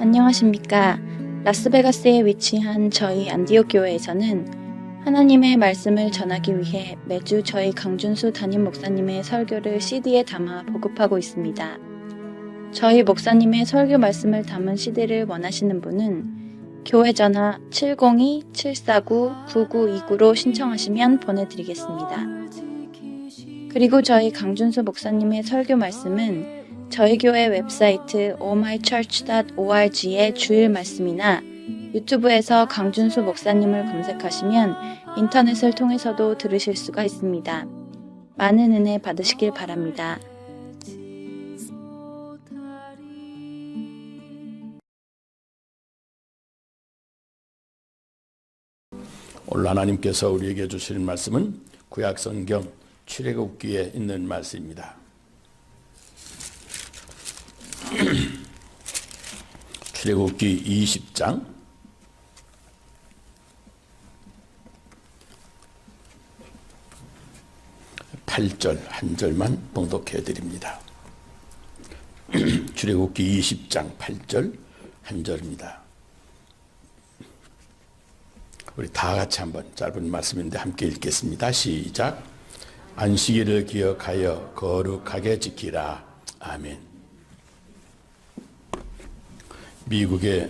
안녕하십니까. 라스베가스에 위치한 저희 안디옥 교회에서는 하나님의 말씀을 전하기 위해 매주 저희 강준수 담임 목사님의 설교를 CD에 담아 보급하고 있습니다. 저희 목사님의 설교 말씀을 담은 CD를 원하시는 분은 교회 전화 702-749-9929로 신청하시면 보내드리겠습니다. 그리고 저희 강준수 목사님의 설교 말씀은 저희 교회 웹사이트 ohmychurch.org의 주일 말씀이나 유튜브에서 강준수 목사님을 검색하시면 인터넷을 통해서도 들으실 수가 있습니다. 많은 은혜 받으시길 바랍니다. 오늘 하나님께서 우리에게 주시는 말씀은 구약성경 출애굽기에 있는 말씀입니다. 출애굽기 20장 8절 한 절만 봉독해 드립니다. 출애굽기 20장 8절 한 절입니다. 우리 다 같이 한번 짧은 말씀인데 함께 읽겠습니다. 시작. 안식일을 기억하여 거룩하게 지키라. 아멘. 미국의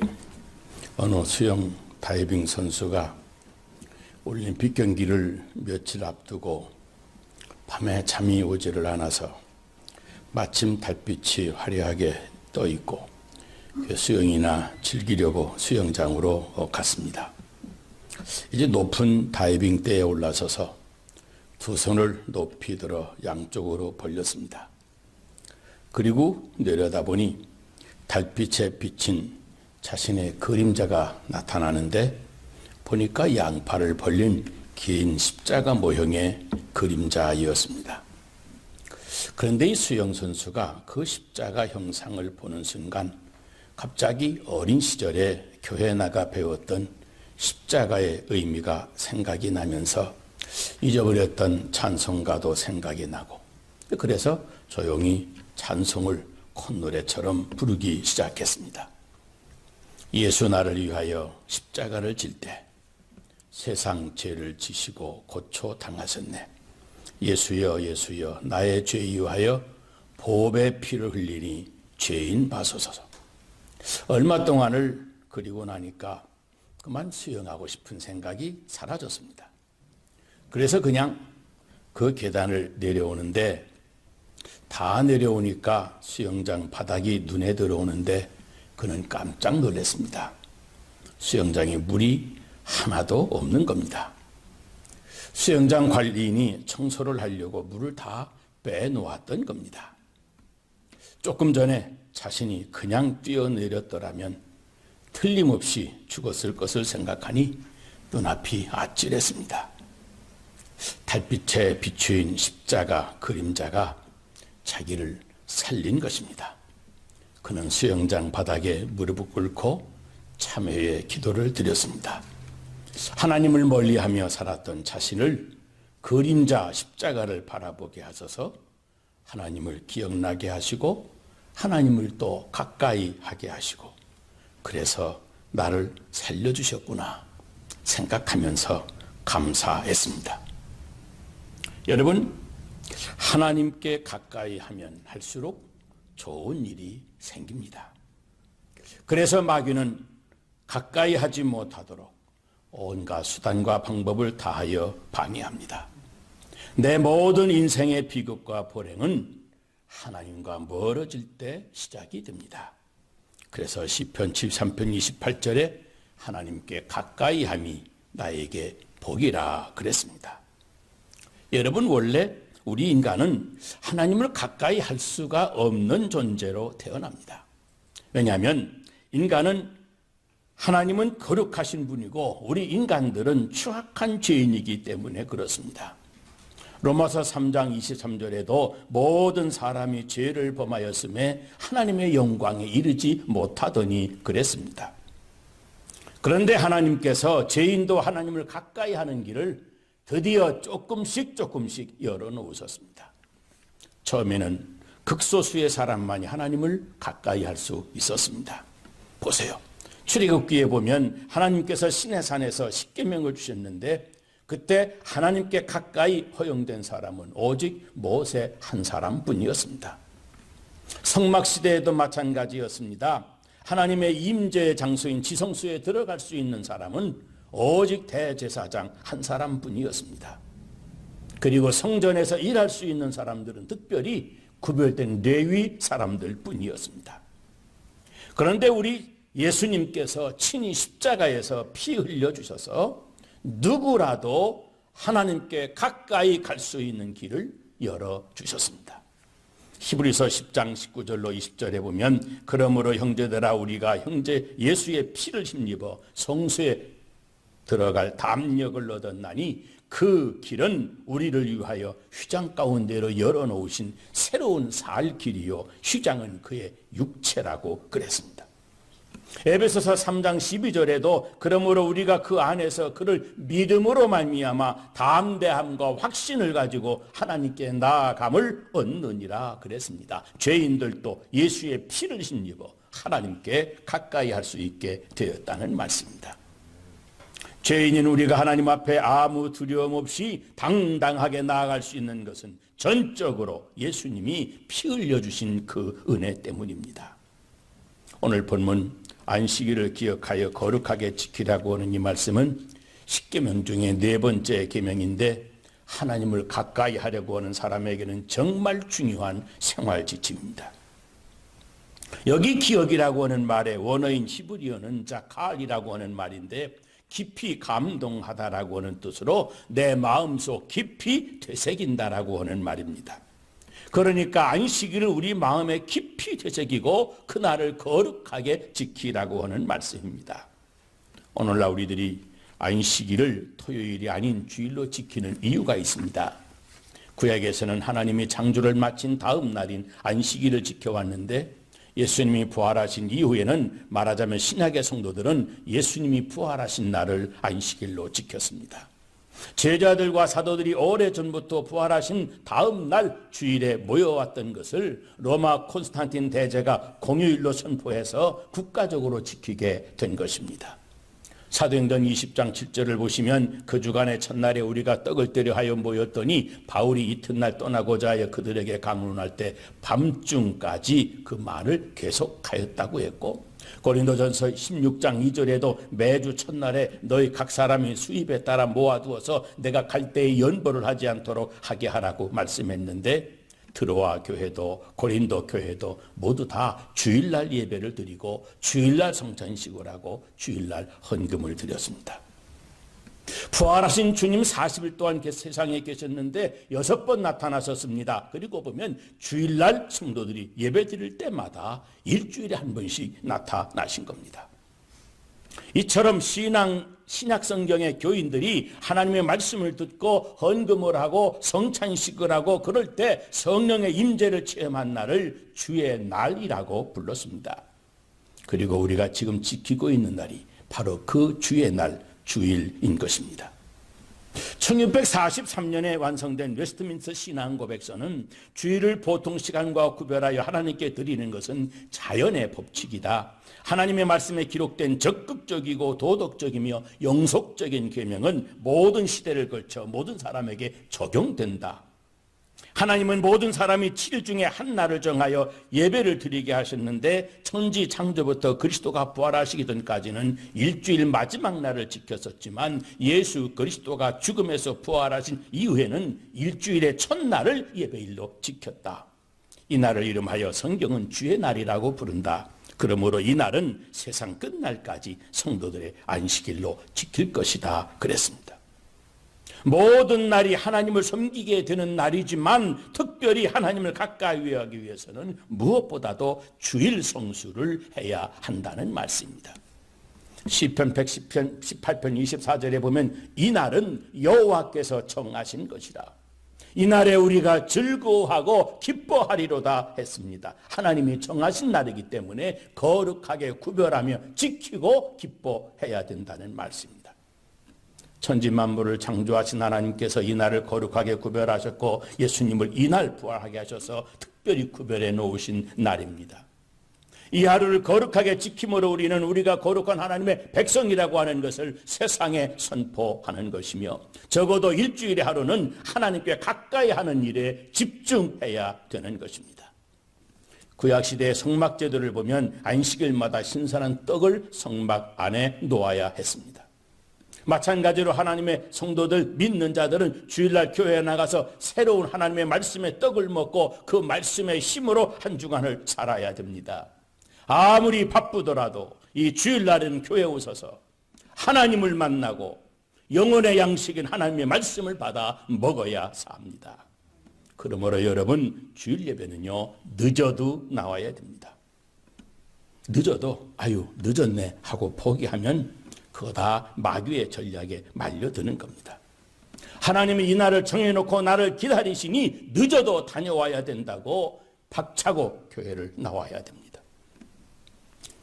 어느 수영 다이빙 선수가 올림픽 경기를 며칠 앞두고 밤에 잠이 오지를 않아서 마침 달빛이 화려하게 떠 있고 수영이나 즐기려고 수영장으로 갔습니다. 이제 높은 다이빙 대에 올라서서 두 손을 높이 들어 양쪽으로 벌렸습니다. 그리고 내려다보니 달빛에 비친 자신의 그림자가 나타나는데 보니까 양팔을 벌린 긴 십자가 모형의 그림자이었습니다. 그런데 이 수영 선수가 그 십자가 형상을 보는 순간 갑자기 어린 시절에 교회 나가 배웠던 십자가의 의미가 생각이 나면서 잊어버렸던 찬송가도 생각이 나고 그래서 조용히 찬송을 콧노래처럼 부르기 시작했습니다. 예수 나를 위하여 십자가를 질 때 세상 죄를 지시고 고초 당하셨네. 예수여 예수여 나의 죄 위하여 보배의 피를 흘리니 죄인 봐소서. 얼마 동안을 그리고 나니까 그만 수영하고 싶은 생각이 사라졌습니다. 그래서 그냥 그 계단을 내려오는데 다 내려오니까 수영장 바닥이 눈에 들어오는데 그는 깜짝 놀랐습니다. 수영장에 물이 하나도 없는 겁니다. 수영장 관리인이 청소를 하려고 물을 다 빼놓았던 겁니다. 조금 전에 자신이 그냥 뛰어내렸더라면 틀림없이 죽었을 것을 생각하니 눈앞이 아찔했습니다. 달빛에 비추인 십자가 그림자가 자기를 살린 것입니다. 그는 수영장 바닥에 무릎을 꿇고 참회의 기도를 드렸습니다. 하나님을 멀리하며 살았던 자신을 그림자 십자가를 바라보게 하셔서 하나님을 기억나게 하시고 하나님을 또 가까이 하게 하시고 그래서 나를 살려주셨구나 생각하면서 감사했습니다. 여러분, 하나님께 가까이 하면 할수록 좋은 일이 생깁니다. 그래서 마귀는 가까이 하지 못하도록 온갖 수단과 방법을 다하여 방해합니다. 내 모든 인생의 비극과 불행은 하나님과 멀어질 때 시작이 됩니다. 그래서 시편 73편 28절에 하나님께 가까이 함이 나에게 복이라 그랬습니다. 여러분, 원래 우리 인간은 하나님을 가까이 할 수가 없는 존재로 태어납니다. 왜냐하면 인간은 하나님은 거룩하신 분이고 우리 인간들은 추악한 죄인이기 때문에 그렇습니다. 로마서 3장 23절에도 모든 사람이 죄를 범하였음에 하나님의 영광에 이르지 못하더니 그랬습니다. 그런데 하나님께서 죄인도 하나님을 가까이 하는 길을 드디어 조금씩 열어놓으셨습니다. 처음에는 극소수의 사람만이 하나님을 가까이 할 수 있었습니다. 보세요. 출애굽기에 보면 하나님께서 시내산에서 십계명을 주셨는데 그때 하나님께 가까이 허용된 사람은 오직 모세 한 사람뿐이었습니다. 성막시대에도 마찬가지였습니다. 하나님의 임재의 장소인 지성소에 들어갈 수 있는 사람은 오직 대제사장 한 사람뿐이었습니다. 그리고 성전에서 일할 수 있는 사람들은 특별히 구별된 레위 사람들 뿐이었습니다. 그런데 우리 예수님께서 친히 십자가에서 피 흘려주셔서 누구라도 하나님께 가까이 갈 수 있는 길을 열어주셨습니다. 히브리서 10장 19절로 20절에 보면 그러므로 형제들아 우리가 형제 예수의 피를 힘입어 성소에 들어갈 담력을 얻었나니 그 길은 우리를 위하여 휘장 가운데로 열어놓으신 새로운 살 길이요 휘장은 그의 육체라고 그랬습니다. 에베소서 3장 12절에도 그러므로 우리가 그 안에서 그를 믿음으로 말미암아 담대함과 확신을 가지고 하나님께 나아감을 얻느니라 그랬습니다. 죄인들도 예수의 피를 힘입어 하나님께 가까이 할 수 있게 되었다는 말씀입니다. 죄인인 우리가 하나님 앞에 아무 두려움 없이 당당하게 나아갈 수 있는 것은 전적으로 예수님이 피 흘려주신 그 은혜 때문입니다. 오늘 본문 안식일을 기억하여 거룩하게 지키라고 하는 이 말씀은 십계명 중에 네 번째 계명인데 하나님을 가까이 하려고 하는 사람에게는 정말 중요한 생활 지침입니다. 여기 기억이라고 하는 말의 원어인 히브리어는 자칼이라고 하는 말인데 깊이 감동하다라고 하는 뜻으로 내 마음속 깊이 되새긴다라고 하는 말입니다. 그러니까 안식일을 우리 마음에 깊이 되새기고 그날을 거룩하게 지키라고 하는 말씀입니다. 오늘날 우리들이 안식일을 토요일이 아닌 주일로 지키는 이유가 있습니다. 구약에서는 하나님이 창조를 마친 다음 날인 안식일을 지켜왔는데 예수님이 부활하신 이후에는 말하자면 신약의 성도들은 예수님이 부활하신 날을 안식일로 지켰습니다. 제자들과 사도들이 오래전부터 부활하신 다음 날 주일에 모여왔던 것을 로마 콘스탄틴 대제가 공휴일로 선포해서 국가적으로 지키게 된 것입니다. 사도행전 20장 7절을 보시면 그 주간의 첫날에 우리가 떡을 떼려 하여 모였더니 바울이 이튿날 떠나고자 하여 그들에게 강론할 때 밤중까지 그 말을 계속하였다고 했고 고린도전서 16장 2절에도 매주 첫날에 너희 각 사람이 수입에 따라 모아두어서 내가 갈 때에 연보를 하지 않도록 하게 하라고 말씀했는데 드로아 교회도 고린도 교회도 모두 다 주일날 예배를 드리고 주일날 성찬식을 하고 주일날 헌금을 드렸습니다. 부활하신 주님 40일 동안 세상에 계셨는데 6번 나타나셨습니다. 그리고 보면 주일날 성도들이 예배 드릴 때마다 일주일에 한 번씩 나타나신 겁니다. 이처럼 신약 성경의 교인들이 하나님의 말씀을 듣고 헌금을 하고 성찬식을 하고 그럴 때 성령의 임재를 체험한 날을 주의 날이라고 불렀습니다. 그리고 우리가 지금 지키고 있는 날이 바로 그 주의 날 주일인 것입니다. 1643년에 완성된 웨스트민스터 신앙고백서는 주일을 보통 시간과 구별하여 하나님께 드리는 것은 자연의 법칙이다. 하나님의 말씀에 기록된 적극적이고 도덕적이며 영속적인 계명은 모든 시대를 걸쳐 모든 사람에게 적용된다. 하나님은 모든 사람이 7일 중에 한 날을 정하여 예배를 드리게 하셨는데 천지 창조부터 그리스도가 부활하시기 전까지는 일주일 마지막 날을 지켰었지만 예수 그리스도가 죽음에서 부활하신 이후에는 일주일의 첫날을 예배일로 지켰다. 이 날을 이름하여 성경은 주의 날이라고 부른다. 그러므로 이 날은 세상 끝날까지 성도들의 안식일로 지킬 것이다 그랬습니다. 모든 날이 하나님을 섬기게 되는 날이지만 특별히 하나님을 가까이 하기 위해서는 무엇보다도 주일 성수를 해야 한다는 말씀입니다. 시편 110편 18편 24절에 보면 이 날은 여호와께서 정하신 것이라. 이 날에 우리가 즐거워하고 기뻐하리로다 했습니다. 하나님이 정하신 날이기 때문에 거룩하게 구별하며 지키고 기뻐해야 된다는 말씀입니다. 천지 만물을 창조하신 하나님께서 이 날을 거룩하게 구별하셨고 예수님을 이 날 부활하게 하셔서 특별히 구별해 놓으신 날입니다. 이 하루를 거룩하게 지킴으로 우리가 거룩한 하나님의 백성이라고 하는 것을 세상에 선포하는 것이며, 적어도 일주일의 하루는 하나님께 가까이 하는 일에 집중해야 되는 것입니다. 구약시대의 성막제도를 보면 안식일마다 신선한 떡을 성막 안에 놓아야 했습니다. 마찬가지로 하나님의 성도들, 믿는 자들은 주일날 교회에 나가서 새로운 하나님의 말씀의 떡을 먹고 그 말씀의 힘으로 한 주간을 살아야 됩니다. 아무리 바쁘더라도 이 주일날은 교회에 오셔서 하나님을 만나고 영혼의 양식인 하나님의 말씀을 받아 먹어야 삽니다. 그러므로 여러분, 주일 예배는요, 늦어도 나와야 됩니다. 늦어도 늦었네 하고 포기하면 그거 다 마귀의 전략에 말려드는 겁니다. 하나님이 이 날을 정해놓고 나를 기다리시니 늦어도 다녀와야 된다고 박차고 교회를 나와야 됩니다.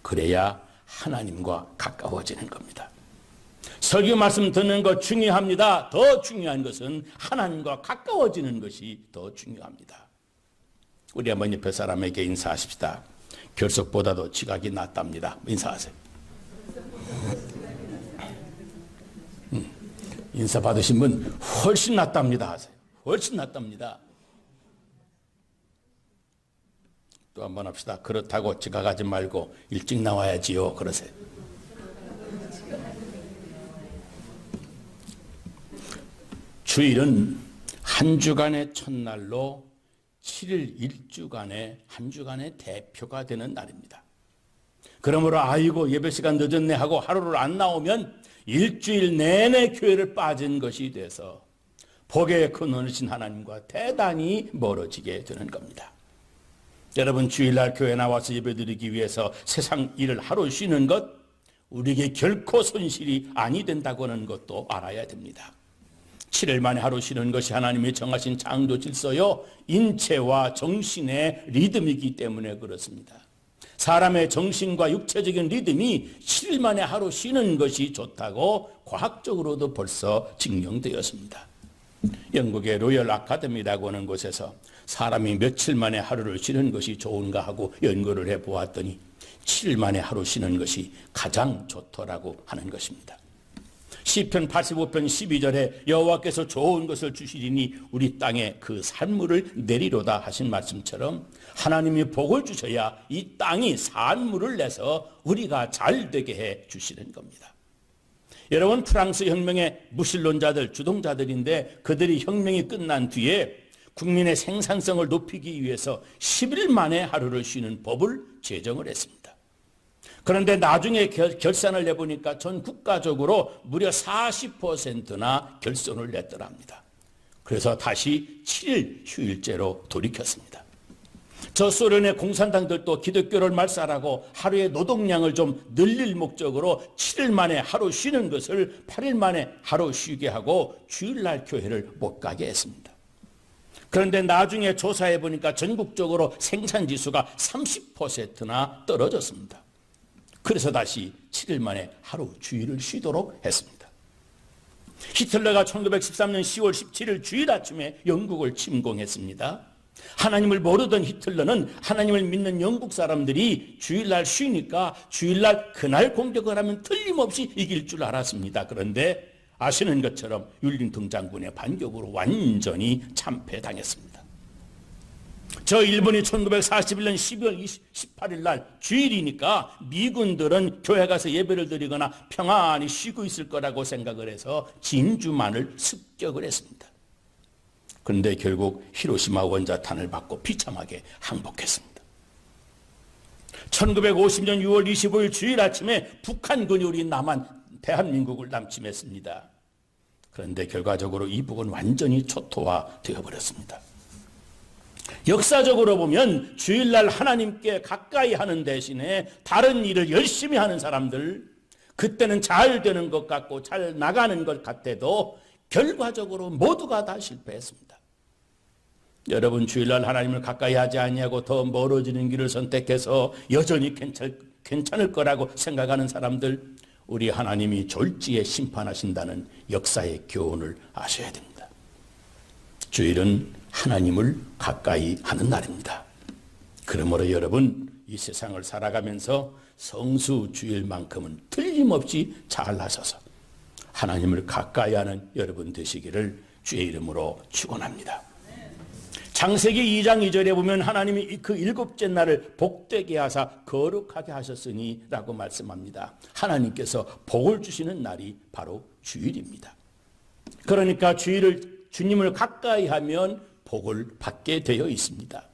그래야 하나님과 가까워지는 겁니다. 설교 말씀 듣는 것 중요합니다. 더 중요한 것은 하나님과 가까워지는 것이 더 중요합니다. 우리 한번 옆에 사람에게 인사하십시다. 결석보다도 지각이 낫답니다. 인사하세요. 인사 받으신 분 훨씬 낫답니다 하세요. 훨씬 낫답니다. 또 한번 합시다. 그렇다고 지각하지 말고 일찍 나와야지요. 그러세요. 주일은 한 주간의 첫날로 7일 1주간의 한 주간의 대표가 되는 날입니다. 그러므로 예배 시간 늦었네 하고 하루를 안 나오면 일주일 내내 교회를 빠진 것이 돼서 복의 근원이신 하나님과 대단히 멀어지게 되는 겁니다. 여러분, 주일날 교회 나와서 예배드리기 위해서 세상 일을 하루 쉬는 것, 우리에게 결코 손실이 아니 된다고 하는 것도 알아야 됩니다. 7일 만에 하루 쉬는 것이 하나님이 정하신 창조 질서요, 인체와 정신의 리듬이기 때문에 그렇습니다. 사람의 정신과 육체적인 리듬이 7일 만에 하루 쉬는 것이 좋다고 과학적으로도 벌써 증명되었습니다. 영국의 로열 아카데미라고 하는 곳에서 사람이 며칠 만에 하루를 쉬는 것이 좋은가 하고 연구를 해보았더니 7일 만에 하루 쉬는 것이 가장 좋더라고 하는 것입니다. 시편 85편 12절에 여호와께서 좋은 것을 주시리니 우리 땅에 그 산물을 내리로다 하신 말씀처럼 하나님이 복을 주셔야 이 땅이 산물을 내서 우리가 잘 되게 해 주시는 겁니다. 여러분, 프랑스 혁명의 무신론자들, 주동자들인데 그들이 혁명이 끝난 뒤에 국민의 생산성을 높이기 위해서 10일 만에 하루를 쉬는 법을 제정을 했습니다. 그런데 나중에 결산을 내보니까 전 국가적으로 무려 40%나 결손을 냈더랍니다. 그래서 다시 7일 휴일제로 돌이켰습니다. 저 소련의 공산당들도 기독교를 말살하고 하루의 노동량을 좀 늘릴 목적으로 7일 만에 하루 쉬는 것을 8일 만에 하루 쉬게 하고 주일날 교회를 못 가게 했습니다. 그런데 나중에 조사해 보니까 전국적으로 생산지수가 30%나 떨어졌습니다. 그래서 다시 7일 만에 하루 주일을 쉬도록 했습니다. 히틀러가 1913년 10월 17일 주일 아침에 영국을 침공했습니다. 하나님을 모르던 히틀러는 하나님을 믿는 영국 사람들이 주일날 쉬니까 주일날 그날 공격을 하면 틀림없이 이길 줄 알았습니다. 그런데 아시는 것처럼 율링턴 장군의 반격으로 완전히 참패당했습니다. 저 일본이 1941년 12월 18일 날 주일이니까 미군들은 교회 가서 예배를 드리거나 평안히 쉬고 있을 거라고 생각을 해서 진주만을 습격을 했습니다. 그런데 결국 히로시마 원자탄을 받고 비참하게 항복했습니다. 1950년 6월 25일 주일 아침에 북한 군이 대한민국을 남침했습니다. 그런데 결과적으로 이북은 완전히 초토화 되어버렸습니다. 역사적으로 보면 주일날 하나님께 가까이 하는 대신에 다른 일을 열심히 하는 사람들, 그때는 잘 되는 것 같고 잘 나가는 것 같아도 결과적으로 모두가 다 실패했습니다. 여러분, 주일날 하나님을 가까이 하지 아니하고 더 멀어지는 길을 선택해서 여전히 괜찮을 거라고 생각하는 사람들, 우리 하나님이 졸지에 심판하신다는 역사의 교훈을 아셔야 됩니다. 주일은 하나님을 가까이 하는 날입니다. 그러므로 여러분, 이 세상을 살아가면서 성수주일만큼은 틀림없이 잘하셔서 하나님을 가까이 하는 여러분 되시기를 주의 이름으로 축원합니다. 창세기 2장 2절에 보면 하나님이 그 일곱째 날을 복되게 하사 거룩하게 하셨으니 라고 말씀합니다. 하나님께서 복을 주시는 날이 바로 주일입니다. 그러니까 주님을 가까이 하면 복을 받게 되어 있습니다.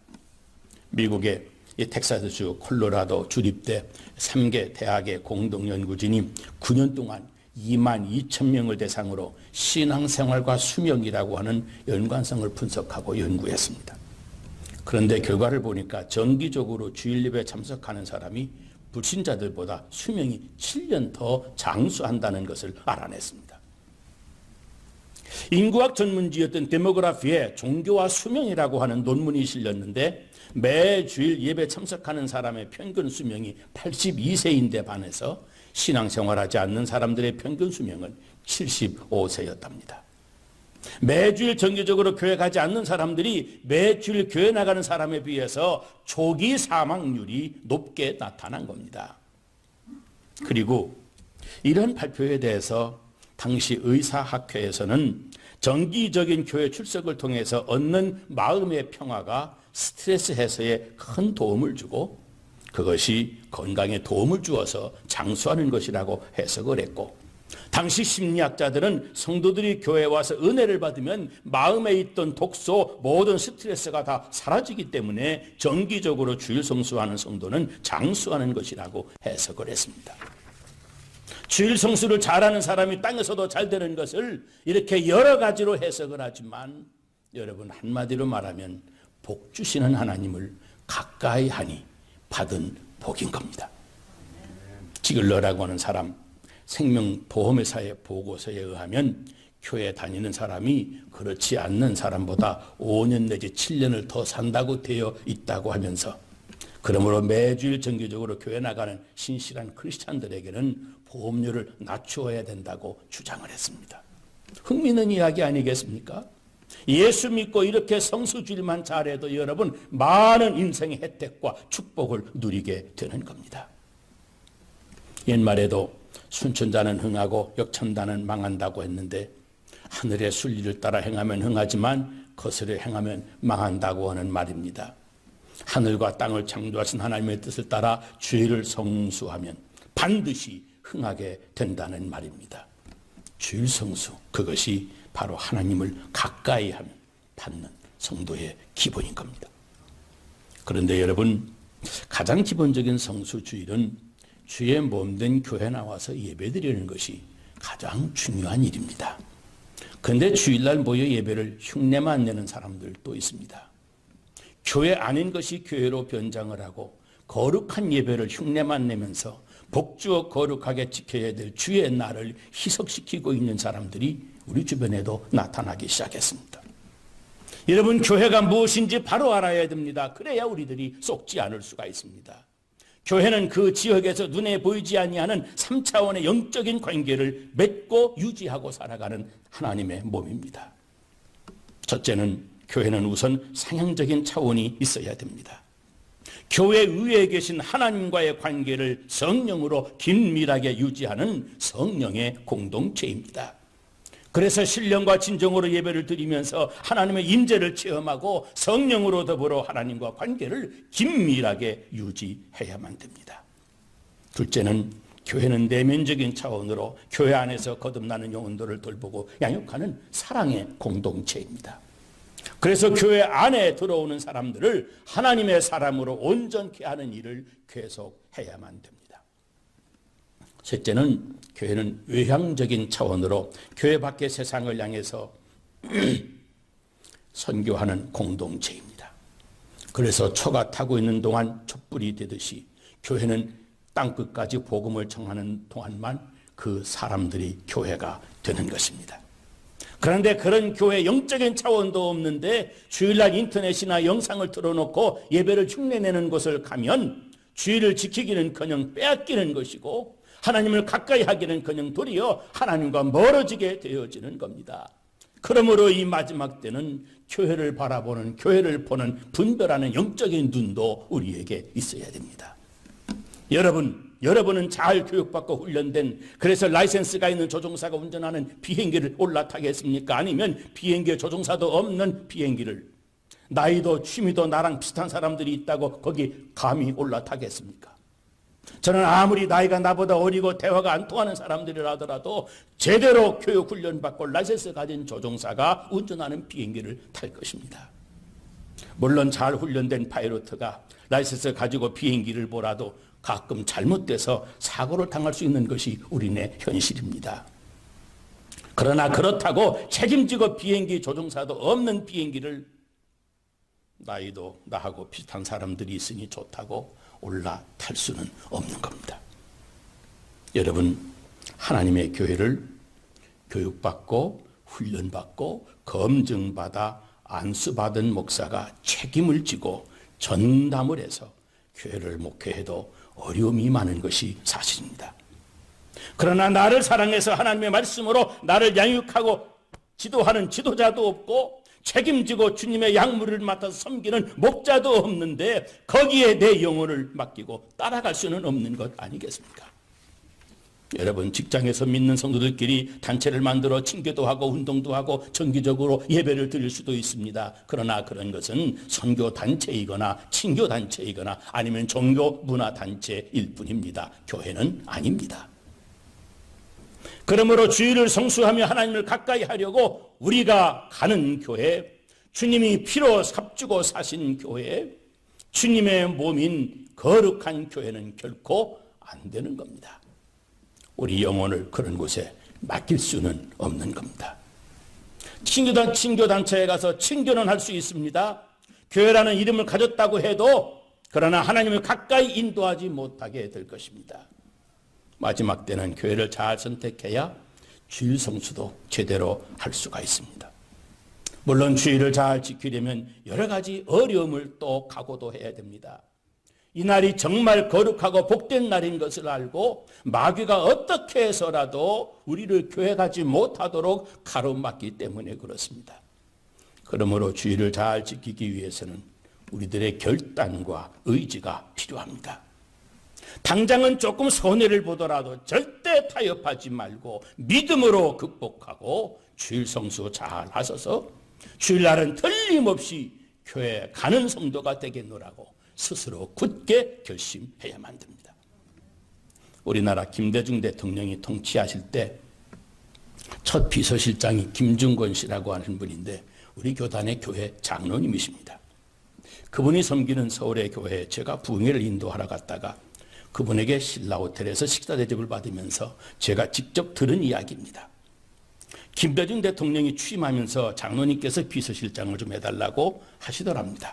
미국의 텍사스주 콜로라도 주립대 3개 대학의 공동연구진이 9년 동안 2만 2천 명을 대상으로 신앙생활과 수명이라고 하는 연관성을 분석하고 연구했습니다. 그런데 결과를 보니까 정기적으로 주일 예배에 참석하는 사람이 불신자들보다 수명이 7년 더 장수한다는 것을 알아냈습니다. 인구학 전문지였던 데모그래피에 종교와 수명이라고 하는 논문이 실렸는데 매주일 예배 참석하는 사람의 평균 수명이 82세인데 반해서 신앙생활하지 않는 사람들의 평균 수명은 75세였답니다. 매주일 정기적으로 교회 가지 않는 사람들이 매주일 교회 나가는 사람에 비해서 조기 사망률이 높게 나타난 겁니다. 그리고 이런 발표에 대해서 당시 의사학회에서는 정기적인 교회 출석을 통해서 얻는 마음의 평화가 스트레스 해소에 큰 도움을 주고 그것이 건강에 도움을 주어서 장수하는 것이라고 해석을 했고, 당시 심리학자들은 성도들이 교회에 와서 은혜를 받으면 마음에 있던 독소, 모든 스트레스가 다 사라지기 때문에 정기적으로 주일 성수하는 성도는 장수하는 것이라고 해석을 했습니다. 주일 성수를 잘하는 사람이 땅에서도 잘 되는 것을 이렇게 여러 가지로 해석을 하지만 여러분, 한마디로 말하면 복 주시는 하나님을 가까이 하니 받은 복인 겁니다. 지글러라고 하는 사람, 생명보험회사의 보고서에 의하면 교회 다니는 사람이 그렇지 않는 사람보다 5년 내지 7년을 더 산다고 되어 있다고 하면서, 그러므로 매주일 정기적으로 교회 나가는 신실한 크리스찬들에게는 보험료를 낮추어야 된다고 주장을 했습니다. 흥미있는 이야기 아니겠습니까? 예수 믿고 이렇게 성수주일만 잘해도 여러분 많은 인생의 혜택과 축복을 누리게 되는 겁니다. 옛말에도 순천자는 흥하고 역천자는 망한다고 했는데, 하늘의 순리를 따라 행하면 흥하지만 거스려 행하면 망한다고 하는 말입니다. 하늘과 땅을 창조하신 하나님의 뜻을 따라 주일을 성수하면 반드시 흥하게 된다는 말입니다. 주일 성수, 그것이 바로 하나님을 가까이 하면 받는 성도의 기본인 겁니다. 그런데 여러분, 가장 기본적인 성수주일은 주의 몸된 교회 나와서 예배드리는 것이 가장 중요한 일입니다. 그런데 주일날 모여 예배를 흉내만 내는 사람들도 있습니다. 교회 아닌 것이 교회로 변장을 하고 거룩한 예배를 흉내만 내면서 복주어 거룩하게 지켜야 될 주의 날을 희석시키고 있는 사람들이 우리 주변에도 나타나기 시작했습니다. 여러분, 교회가 무엇인지 바로 알아야 됩니다. 그래야 우리들이 속지 않을 수가 있습니다. 교회는 그 지역에서 눈에 보이지 아니하는 3차원의 영적인 관계를 맺고 유지하고 살아가는 하나님의 몸입니다. 첫째는 교회는 우선 상향적인 차원이 있어야 됩니다. 교회 위에 계신 하나님과의 관계를 성령으로 긴밀하게 유지하는 성령의 공동체입니다. 그래서 신령과 진정으로 예배를 드리면서 하나님의 임재를 체험하고 성령으로 더불어 하나님과 관계를 긴밀하게 유지해야만 됩니다. 둘째는 교회는 내면적인 차원으로 교회 안에서 거듭나는 영혼들을 돌보고 양육하는 사랑의 공동체입니다. 그래서 교회 안에 들어오는 사람들을 하나님의 사람으로 온전케 하는 일을 계속해야만 됩니다. 셋째는 교회는 외향적인 차원으로 교회 밖의 세상을 향해서 선교하는 공동체입니다. 그래서 초가 타고 있는 동안 촛불이 되듯이 교회는 땅끝까지 복음을 청하는 동안만 그 사람들이 교회가 되는 것입니다. 그런데 그런 교회 영적인 차원도 없는데 주일날 인터넷이나 영상을 틀어놓고 예배를 흉내내는 곳을 가면 주일을 지키기는커녕 빼앗기는 것이고 하나님을 가까이 하기는커녕 도리어 하나님과 멀어지게 되어지는 겁니다. 그러므로 이 마지막 때는 교회를 바라보는, 교회를 보는 분별하는 영적인 눈도 우리에게 있어야 됩니다. 여러분은 잘 교육받고 훈련된, 그래서 라이센스가 있는 조종사가 운전하는 비행기를 올라타겠습니까? 아니면 비행기에 조종사도 없는 비행기를, 나이도 취미도 나랑 비슷한 사람들이 있다고 거기 감히 올라타겠습니까? 저는 아무리 나이가 나보다 어리고 대화가 안 통하는 사람들이라더라도 제대로 교육 훈련 받고 라이센스 가진 조종사가 운전하는 비행기를 탈 것입니다. 물론 잘 훈련된 파이로트가 라이센스 가지고 비행기를 보라도 가끔 잘못돼서 사고를 당할 수 있는 것이 우리네 현실입니다. 그러나 그렇다고 책임지고 비행기 조종사도 없는 비행기를 나이도 나하고 비슷한 사람들이 있으니 좋다고 올라탈 수는 없는 겁니다. 여러분, 하나님의 교회를 교육받고 훈련받고 검증받아 안수받은 목사가 책임을 지고 전담을 해서 교회를 목회해도 어려움이 많은 것이 사실입니다. 그러나 나를 사랑해서 하나님의 말씀으로 나를 양육하고 지도하는 지도자도 없고 책임지고 주님의 약물을 맡아서 섬기는 목자도 없는데 거기에 내 영혼을 맡기고 따라갈 수는 없는 것 아니겠습니까? 여러분, 직장에서 믿는 성도들끼리 단체를 만들어 친교도 하고 운동도 하고 정기적으로 예배를 드릴 수도 있습니다. 그러나 그런 것은 선교단체이거나 친교단체이거나 아니면 종교문화단체일 뿐입니다. 교회는 아닙니다. 그러므로 주의를 성수하며 하나님을 가까이 하려고 우리가 가는 교회, 주님이 피로 삽주고 사신 교회, 주님의 몸인 거룩한 교회는 결코 안 되는 겁니다. 우리 영혼을 그런 곳에 맡길 수는 없는 겁니다. 친교단체에 가서 친교는 할 수 있습니다. 교회라는 이름을 가졌다고 해도 그러나 하나님을 가까이 인도하지 못하게 될 것입니다. 마지막 때는 교회를 잘 선택해야 주일 성수도 제대로 할 수가 있습니다. 물론 주일을 잘 지키려면 여러 가지 어려움을 또 각오도 해야 됩니다. 이 날이 정말 거룩하고 복된 날인 것을 알고 마귀가 어떻게 해서라도 우리를 교회 가지 못하도록 가로막기 때문에 그렇습니다. 그러므로 주일을 잘 지키기 위해서는 우리들의 결단과 의지가 필요합니다. 당장은 조금 손해를 보더라도 절대 타협하지 말고 믿음으로 극복하고 주일 성수 잘 하셔서 주일날은 틀림없이 교회 가는 성도가 되겠노라고 스스로 굳게 결심해야만 됩니다. 우리나라 김대중 대통령이 통치하실 때 첫 비서실장이 김중권 씨라고 하는 분인데 우리 교단의 교회 장로님이십니다. 그분이 섬기는 서울의 교회에 제가 부흥회를 인도하러 갔다가 그분에게 신라 호텔에서 식사 대접을 받으면서 제가 직접 들은 이야기입니다. 김대중 대통령이 취임하면서 장로님께서 비서실장을 좀 해달라고 하시더랍니다.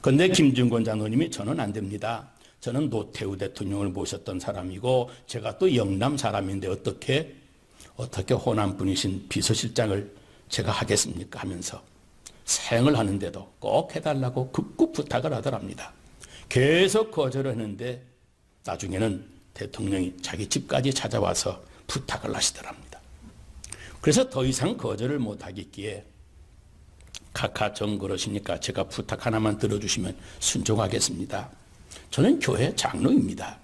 그런데 김중권 장로님이 저는 안 됩니다. 저는 노태우 대통령을 모셨던 사람이고 제가 또 영남 사람인데 어떻게 호남 분이신 비서실장을 제가 하겠습니까 하면서 사행을 하는데도 꼭 해달라고 극구 부탁을 하더랍니다. 계속 거절을 했는데 나중에는 대통령이 자기 집까지 찾아와서 부탁을 하시더랍니다. 그래서 더 이상 거절을 못하겠기에 각하 정 그러시니까 제가 부탁 하나만 들어주시면 순종하겠습니다. 저는 교회 장로입니다.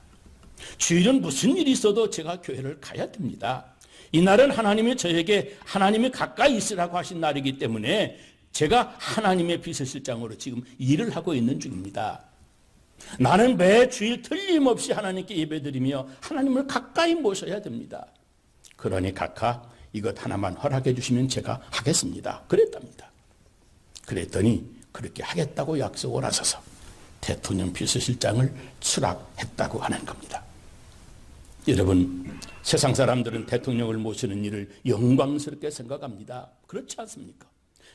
주일은 무슨 일이 있어도 제가 교회를 가야 됩니다. 이날은 하나님이 저에게 하나님이 가까이 있으라고 하신 날이기 때문에 제가 하나님의 비서실장으로 지금 일을 하고 있는 중입니다. 나는 매 주일 틀림없이 하나님께 예배드리며 하나님을 가까이 모셔야 됩니다. 그러니 각하 이것 하나만 허락해 주시면 제가 하겠습니다. 그랬답니다. 그랬더니 그렇게 하겠다고 약속을 하셔서 대통령 비서실장을 수락했다고 하는 겁니다. 여러분, 세상 사람들은 대통령을 모시는 일을 영광스럽게 생각합니다. 그렇지 않습니까?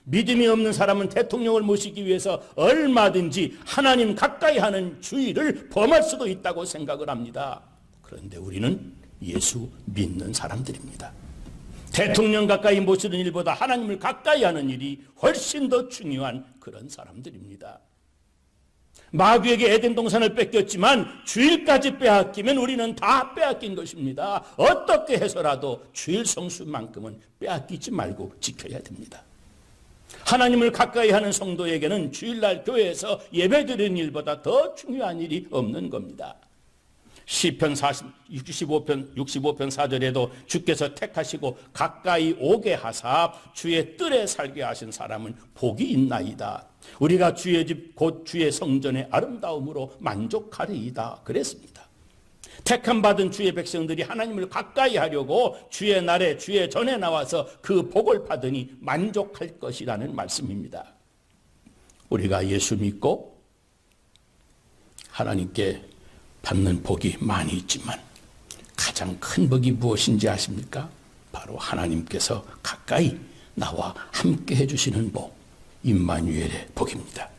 믿음이 없는 사람은 대통령을 모시기 위해서 얼마든지 하나님 가까이 하는 주의를 범할 수도 있다고 생각을 합니다. 그런데 우리는 예수 믿는 사람들입니다. 대통령 가까이 모시는 일보다 하나님을 가까이 하는 일이 훨씬 더 중요한 그런 사람들입니다. 마귀에게 에덴 동산을 뺏겼지만 주일까지 빼앗기면 우리는 다 빼앗긴 것입니다. 어떻게 해서라도 주일 성수만큼은 빼앗기지 말고 지켜야 됩니다. 하나님을 가까이 하는 성도에게는 주일날 교회에서 예배드리는 일보다 더 중요한 일이 없는 겁니다. 시편 65편 4절에도 주께서 택하시고 가까이 오게 하사 주의 뜰에 살게 하신 사람은 복이 있나이다. 우리가 주의 집 곧 주의 성전의 아름다움으로 만족하리이다 그랬습니다. 택함 받은 주의 백성들이 하나님을 가까이 하려고 주의 날에 주의 전에 나와서 그 복을 받으니 만족할 것이라는 말씀입니다. 우리가 예수 믿고 하나님께 받는 복이 많이 있지만 가장 큰 복이 무엇인지 아십니까? 바로 하나님께서 가까이 나와 함께 해주시는 복, 임마누엘의 복입니다.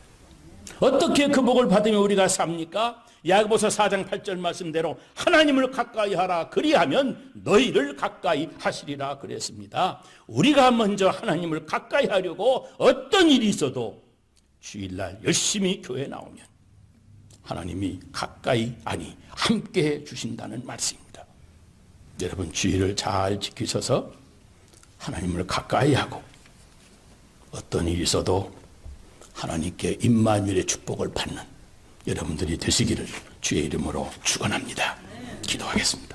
어떻게 그 복을 받으며 우리가 삽니까? 야고보서 4장 8절 말씀대로 하나님을 가까이 하라 그리하면 너희를 가까이 하시리라 그랬습니다. 우리가 먼저 하나님을 가까이 하려고 어떤 일이 있어도 주일날 열심히 교회 나오면 하나님이 가까이 아니 함께 주신다는 말씀입니다. 여러분 주일을 잘 지키셔서 하나님을 가까이 하고 어떤 일이 있어도 하나님께 임마누엘의 축복을 받는 여러분들이 되시기를 주의 이름으로 축원합니다. 기도하겠습니다.